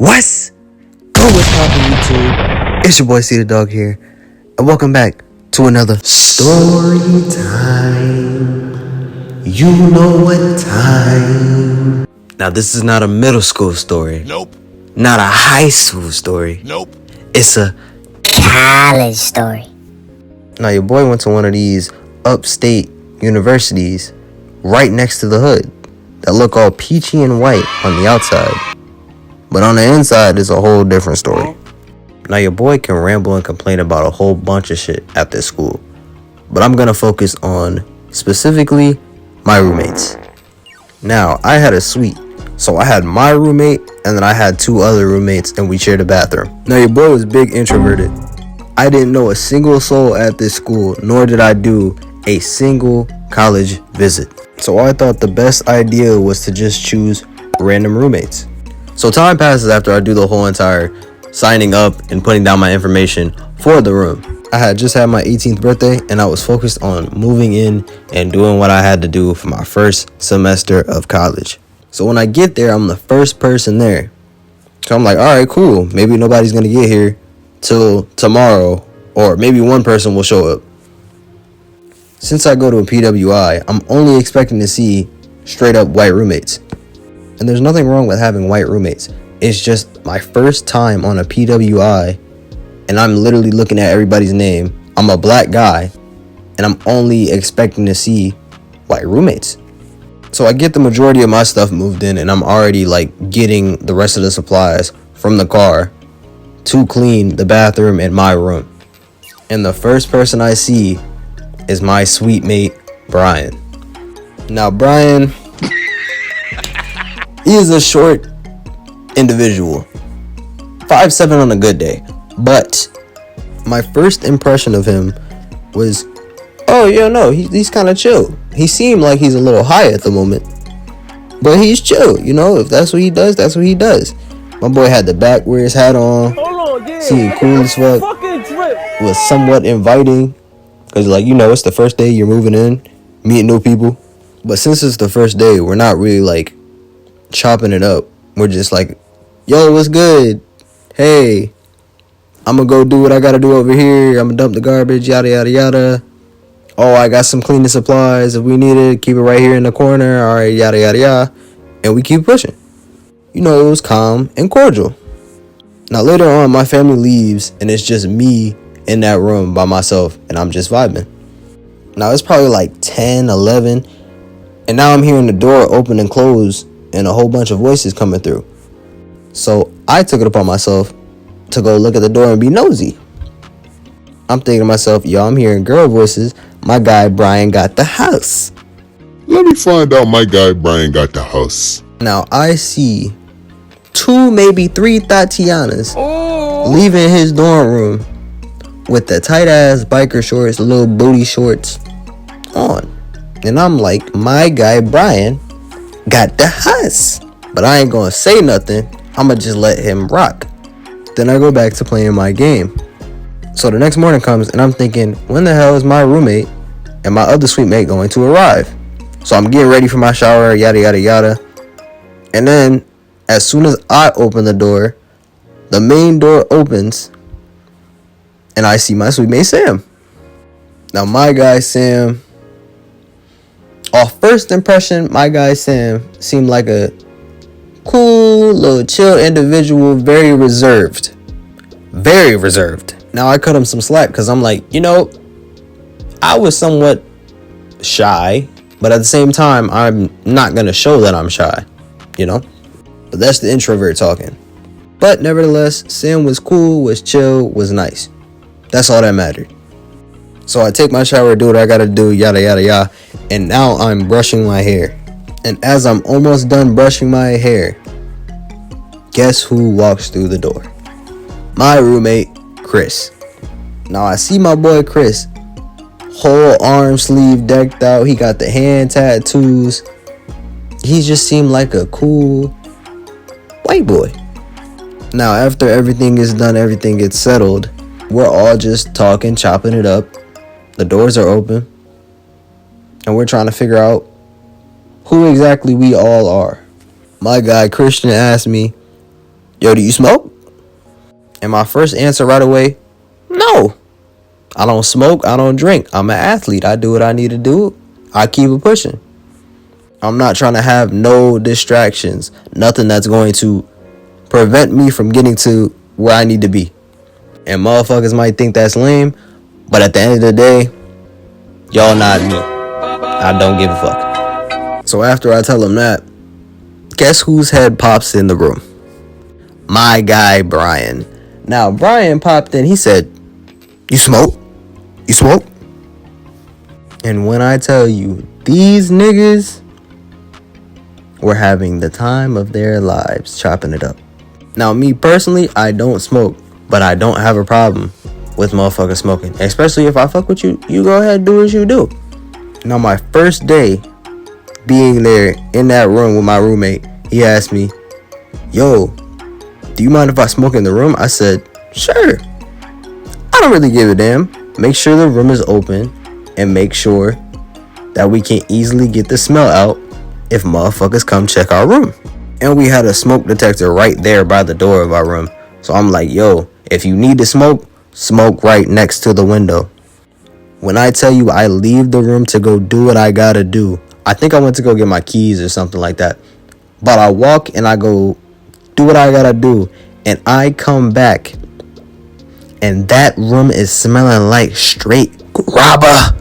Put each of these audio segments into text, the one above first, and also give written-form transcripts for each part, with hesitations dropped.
What's poppin' YouTube? It's your boy C the Dog here, and welcome back to another story time. You know what time. Now this is not a middle school story. Nope. Not a high school story. Nope. It's a college story. Now your boy went to one of these upstate universities right next to the hood that look all peachy and white on the outside. But on the inside, it's a whole different story. Now, your boy can ramble and complain about a whole bunch of shit at this school. But I'm going to focus on, specifically, my roommates. Now, I had a suite. So I had my roommate, and then I had two other roommates, and we shared a bathroom. Now, your boy was big introverted. I didn't know a single soul at this school, nor did I do a single college visit. So I thought the best idea was to just choose random roommates. So time passes after I do the whole entire signing up and putting down my information for the room. I had just had my 18th birthday and I was focused on moving in and doing what I had to do for my first semester of college. So when I get there, I'm the first person there. So I'm like, all right, cool. Maybe nobody's going to get here till tomorrow, or maybe one person will show up. Since I go to a PWI, I'm only expecting to see straight up white roommates. And there's nothing wrong with having white roommates. It's just my first time on a PWI, and I'm literally looking at everybody's name. I'm a black guy, and I'm only expecting to see white roommates. So I get the majority of my stuff moved in, and I'm already like getting the rest of the supplies from the car to clean the bathroom in my room. And the first person I see is my suite mate, Brian. Now, Brian, he is a short individual, 5'7" on a good day. But my first impression of him was, oh, yeah, no, he's kind of chill. He seemed like he's a little high at the moment, but he's chill. You know, if that's what he does, that's what he does. My boy had the back where his hat on, seemed cool as fuck, was somewhat inviting, because, like, you know, it's the first day you're moving in, meeting new people. But since it's the first day, we're not really, like, chopping it up. We're just like, yo, what's good? Hey, I'm gonna go do what I gotta do over here. I'm gonna dump the garbage, yada, yada, yada. Oh, I got some cleaning supplies. If we need it, keep it right here in the corner. All right, yada, yada, yada. And we keep pushing. You know, it was calm and cordial. Now, later on, my family leaves, and it's just me in that room by myself, and I'm just vibing. Now, it's probably like 10, 11, and now I'm hearing the door open and close, and a whole bunch of voices coming through. So I took it upon myself to go look at the door and be nosy. I'm thinking to myself, yo, I'm hearing girl voices. My guy Brian got the house. Let me find out my guy Brian got the house. Now I see 2, maybe 3 Tatianas leaving his dorm room with the tight ass biker shorts, little booty shorts on. And I'm like, my guy Brian got the house. But I ain't gonna say nothing. I'ma just let him rock. Then I go back to playing my game. So the next morning comes and I'm thinking, when the hell is my roommate and my other suite mate going to arrive? So I'm getting ready for my shower, yada yada yada. And then as soon as I open the door, the main door opens and I see my suite mate Sam. Now my guy Sam, off first impression, my guy Sam seemed like a cool, little chill individual, very reserved. Very reserved. Now I cut him some slack because I'm like, you know, I was somewhat shy, but at the same time, I'm not going to show that I'm shy, you know? But that's the introvert talking. But nevertheless, Sam was cool, was chill, was nice. That's all that mattered. So I take my shower, do what I gotta do, yada, yada, yada. And now I'm brushing my hair. And as I'm almost done brushing my hair, guess who walks through the door? My roommate, Chris. Now I see my boy Chris, whole arm sleeve decked out. He got the hand tattoos. He just seemed like a cool white boy. Now after everything is done, everything gets settled, we're all just talking, chopping it up. The doors are open, and we're trying to figure out who exactly we all are. My guy Christian asked me, yo, do you smoke? And my first answer right away, no. I don't smoke, I don't drink. I'm an athlete. I do what I need to do. I keep it pushing. I'm not trying to have no distractions. Nothing that's going to prevent me from getting to where I need to be. And motherfuckers might think that's lame, but at the end of the day, y'all not me. I don't give a fuck. So after I tell them that, guess whose head pops in the room? My guy, Brian. Now, Brian popped in. He said, you smoke? You smoke? And when I tell you, these niggas were having the time of their lives chopping it up. Now, me personally, I don't smoke, but I don't have a problem with motherfuckers smoking. Especially if I fuck with you, you go ahead and do what you do. Now, my first day being there in that room with my roommate, he asked me, yo, do you mind if I smoke in the room? I said, sure. I don't really give a damn. Make sure the room is open and make sure that we can easily get the smell out if motherfuckers come check our room. And we had a smoke detector right there by the door of our room. So I'm like, yo, if you need to smoke, smoke right next to the window. When I tell you I leave the room to go do what I gotta do, I think I went to go get my keys or something like that. But I walk and I go do what I gotta do. And I come back and that room is smelling like straight grabba.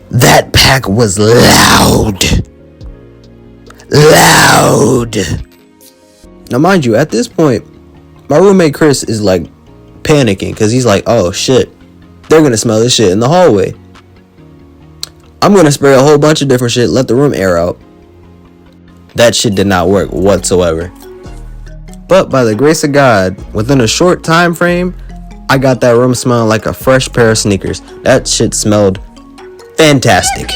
That pack was loud. Now mind you, at this point, my roommate Chris is like panicking because he's like, oh shit, they're gonna smell this shit in the hallway. I'm gonna spray a whole bunch of different shit, let the room air out. That shit did not work whatsoever. But by the grace of God, within a short time frame, I got that room smelling like a fresh pair of sneakers. That shit smelled fantastic.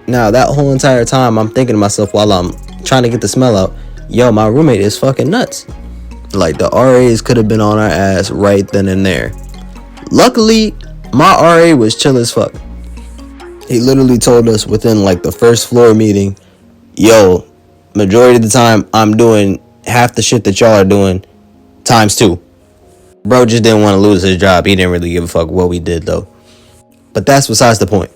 Now, that whole entire time, I'm thinking to myself while I'm trying to get the smell out, yo, my roommate is fucking nuts. Like, the RAs could have been on our ass right then and there. Luckily, my RA was chill as fuck. He literally told us within like the first floor meeting, yo, majority of the time, I'm doing half the shit that y'all are doing times 2. Bro just didn't want to lose his job. He didn't really give a fuck what we did though. But that's besides the point.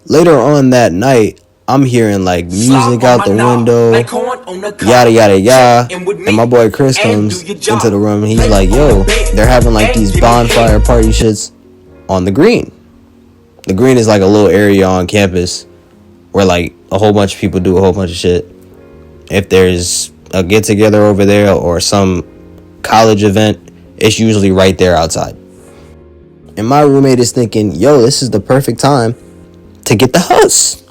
Later on that night, I'm hearing like music out the window, yada yada yada, and my boy Chris comes into the room and he's like, yo, they're having like these bonfire party shits on the green. The green is like a little area on campus where like a whole bunch of people do a whole bunch of shit. If there's a get together over there or some college event, it's usually right there outside. And my roommate is thinking, yo, this is the perfect time to get the house.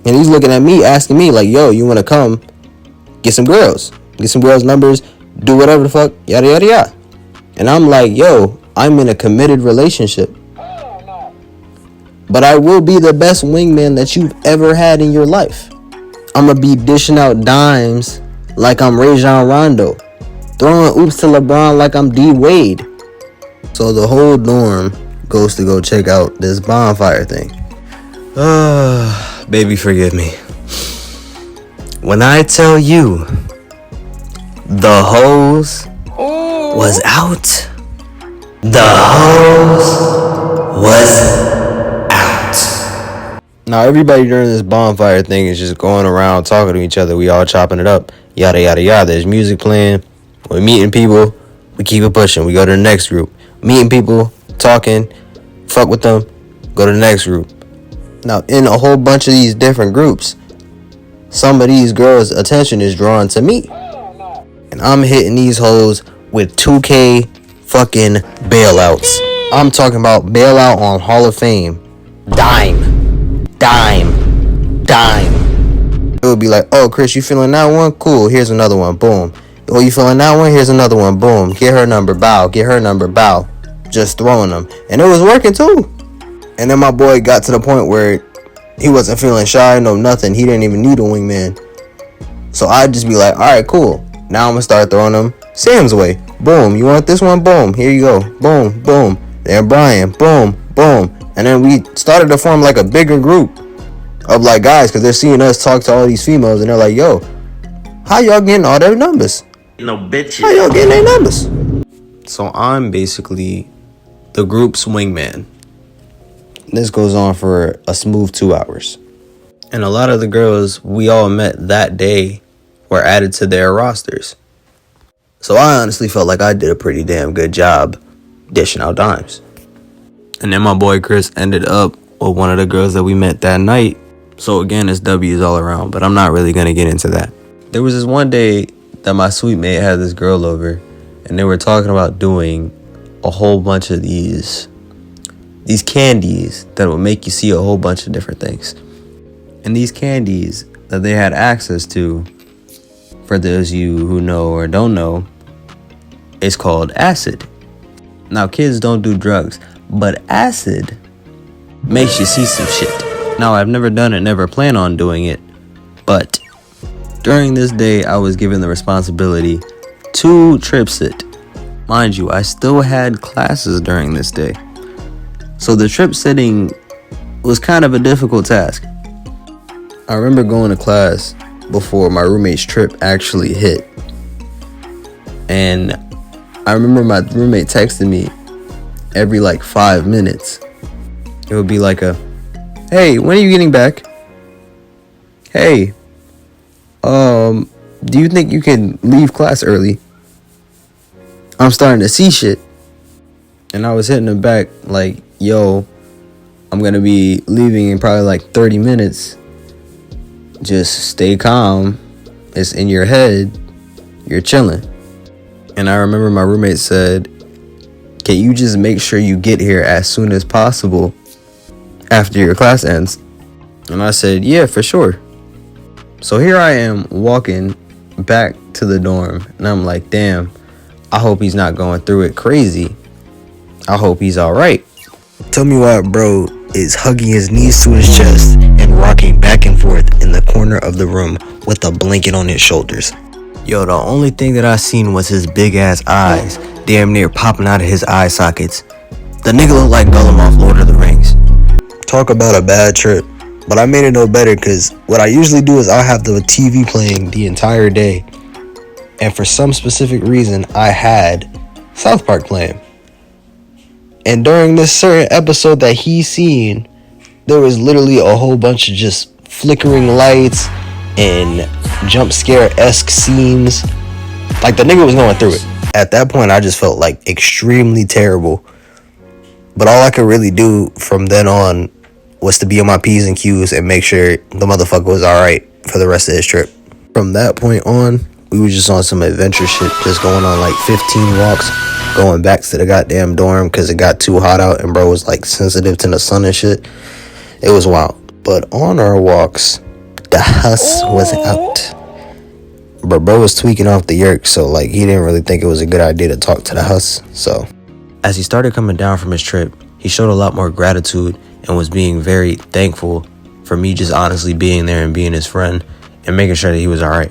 And he's looking at me, asking me like, yo, you want to come get some girls numbers, do whatever the fuck, yada yada yada. And I'm like, yo, I'm in a committed relationship, but I will be the best wingman that you've ever had in your life. I'm gonna be dishing out dimes like I'm Rajon Rondo, throwing oops to LeBron like I'm D Wade. So the whole dorm goes to go check out this bonfire thing. Baby, forgive me. When I tell you the hose was out, the hose was out. Now everybody during this bonfire thing is just going around talking to each other. We all chopping it up, yada yada yada. There's music playing. We're meeting people. We keep it pushing. We go to the next group. Meeting people, talking, fuck with them, go to the next group. Now, in a whole bunch of these different groups, some of these girls' attention is drawn to me. And I'm hitting these hoes with 2K fucking bailouts. I'm talking about bailout on Hall of Fame. Dime. It would be like, oh, Chris, you feeling that one? Cool, here's another one. Boom. Oh, you feeling that one? Here's another one. Boom. Get her number. Bow. Get her number. Bow. Just throwing them. And it was working too. And then my boy got to the point where he wasn't feeling shy, no nothing. He didn't even need a wingman. So I'd just be like, all right, cool. Now I'm going to start throwing them Sam's way. Boom. You want this one? Boom. Here you go. Boom. Boom. Then Brian. Boom. Boom. And then we started to form like a bigger group of like guys because they're seeing us talk to all these females and they're like, yo, how y'all getting all their numbers? No bitches. How y'all getting their numbers? So I'm basically the group's wingman. This goes on for a smooth 2 hours. And a lot of the girls we all met that day were added to their rosters. So I honestly felt like I did a pretty damn good job dishing out dimes. And then my boy Chris ended up with one of the girls that we met that night. So again, it's W's all around, but I'm not really going to get into that. There was this one day that my sweet mate had this girl over, and they were talking about doing a whole bunch of these candies that would make you see a whole bunch of different things. And these candies that they had access to, for those of you who know or don't know, it's called acid. Now, kids don't do drugs, but acid makes you see some shit. Now, I've never done it, never plan on doing it, but during this day, I was given the responsibility to trip sit. Mind you, I still had classes during this day. So the trip sitting was kind of a difficult task. I remember going to class before my roommate's trip actually hit. And I remember my roommate texting me every like 5 minutes. It would be like hey, when are you getting back? Hey, do you think you can leave class early? I'm starting to see shit. And I was hitting him back like, yo, I'm gonna be leaving in probably like 30 minutes. Just stay calm. It's in your head. You're chilling. And I remember my roommate said, can you just make sure you get here as soon as possible after your class ends? And I said, yeah, for sure. So here I am walking back to the dorm, and I'm like, damn, I hope he's not going through it crazy. I hope he's all right. Tell me why bro is hugging his knees to his chest and rocking back and forth in the corner of the room with a blanket on his shoulders. Yo, the only thing that I seen was his big ass eyes, damn near popping out of his eye sockets. The nigga looked like Gollum off Lord of the Rings. Talk about a bad trip. But I made it no better because what I usually do is I'll have the TV playing the entire day. And for some specific reason, I had South Park playing. And during this certain episode that he seen, there was literally a whole bunch of just flickering lights and jump scare-esque scenes. Like the nigga was going through it. At that point, I just felt like extremely terrible. But all I could really do from then on was to be on my P's and Q's and make sure the motherfucker was alright for the rest of his trip. From that point on, we were just on some adventure shit, just going on like 15 walks, going back to the goddamn dorm because it got too hot out and bro was like sensitive to the sun and shit. It was wild. But on our walks, the huss was out. But bro was tweaking off the yerk, so like he didn't really think it was a good idea to talk to the huss. So as he started coming down from his trip, he showed a lot more gratitude and was being very thankful for me just honestly being there and being his friend and making sure that he was alright.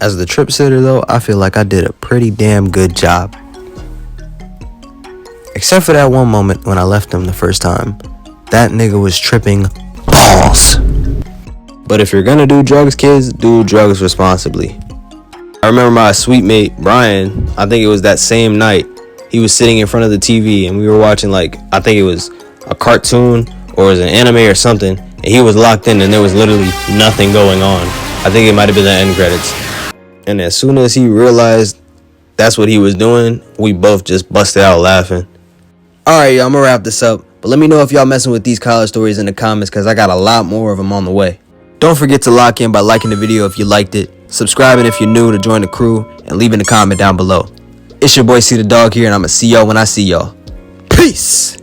As the trip sitter though, I feel like I did a pretty damn good job. Except for that one moment when I left him the first time. That nigga was tripping balls. But if you're gonna do drugs, kids, do drugs responsibly. I remember my sweet mate, Brian, I think it was that same night, he was sitting in front of the TV and we were watching like, I think it was a cartoon or it was an anime or something, and he was locked in and there was literally nothing going on. I think it might have been the end credits. And as soon as he realized that's what he was doing, we both just busted out laughing. Alright, y'all, I'm gonna wrap this up, but let me know if y'all messing with these college stories in the comments because I got a lot more of them on the way. Don't forget to lock in by liking the video if you liked it, subscribing if you're new to join the crew, and leaving a comment down below. It's your boy C the Dog here, and I'm gonna see y'all when I see y'all. Peace!